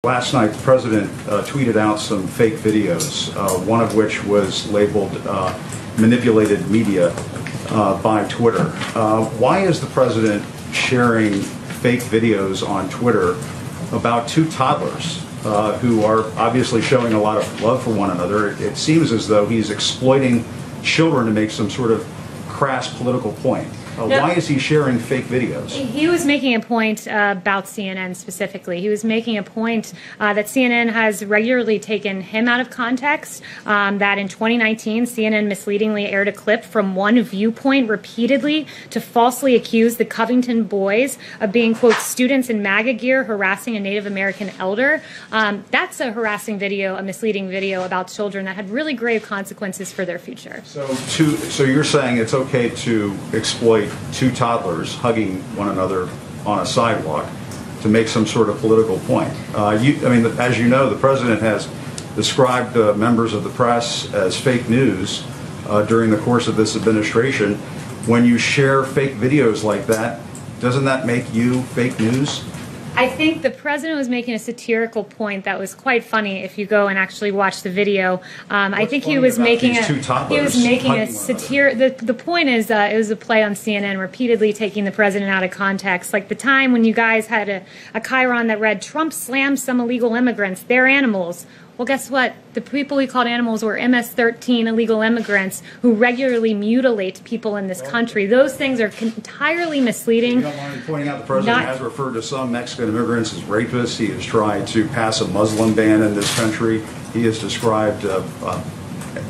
Last night, the president tweeted out some fake videos, one of which was labeled manipulated media by Twitter. Why is the president sharing fake videos on Twitter about two toddlers who are obviously showing a lot of love for one another? It seems as though he's exploiting children to make some sort of crass political point. Why is he sharing fake videos? He was making a point about CNN specifically. He was making a point that CNN has regularly taken him out of context, that in 2019 CNN misleadingly aired a clip from one viewpoint repeatedly to falsely accuse the Covington boys of being, quote, students in MAGA gear harassing a Native American elder. That's a harassing video, a misleading video about children that had really grave consequences for their future. So you're saying it's okay to exploit two toddlers hugging one another on a sidewalk to make some sort of political point. As you know, the president has described members of the press as fake news during the course of this administration. When you share fake videos like that, doesn't that make you fake news? I think the president was making a satirical point that was quite funny if you go and actually watch the video. I think he was making a satire. The point is it was a play on CNN repeatedly taking the president out of context. Like the time when you guys had a chyron that read, "Trump slams some illegal immigrants, they're animals." Well, guess what? The people we called animals were MS-13 illegal immigrants who regularly mutilate people in this country. Those things are entirely misleading. You don't mind me pointing out the president has referred to some Mexican immigrants as rapists. He has tried to pass a Muslim ban in this country. He has described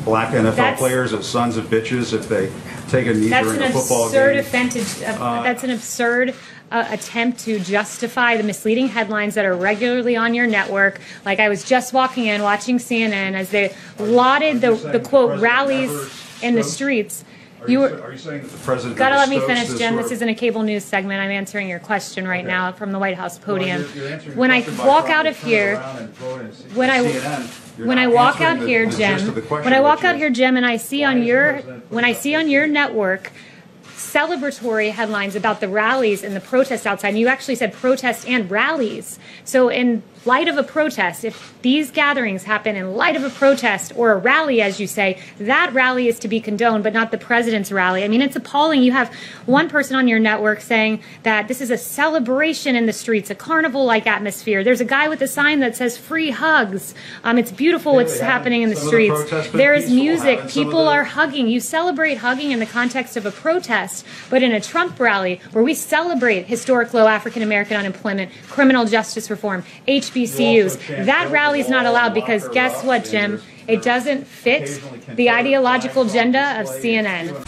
black NFL players as sons of bitches if they take a knee during a football game. That's an absurd attempt to justify the misleading headlines that are regularly on your network. Like I was just walking in, watching CNN as they lauded the quote rallies in the streets. Are you saying that the president gotta let me finish, Jim? This isn't a cable news segment. I'm answering your question right now from the White House podium. When I walk out of here, when I walk out here, Jim, and I see on your network celebratory headlines about the rallies and the protests outside, and you actually said protests and rallies. So in light of a protest, if these gatherings happen in light of a protest or a rally, as you say, that rally is to be condoned, but not the president's rally. I mean, it's appalling. You have one person on your network saying that this is a celebration in the streets, a carnival-like atmosphere. There's a guy with a sign that says free hugs. It's beautiful what's happening in the streets. There is music. People are hugging. You celebrate hugging in the context of a protest, but in a Trump rally where we celebrate historic low African-American unemployment, criminal justice reform, HBCUs, that rally is not allowed because guess what, Jim? It doesn't fit the ideological agenda of CNN.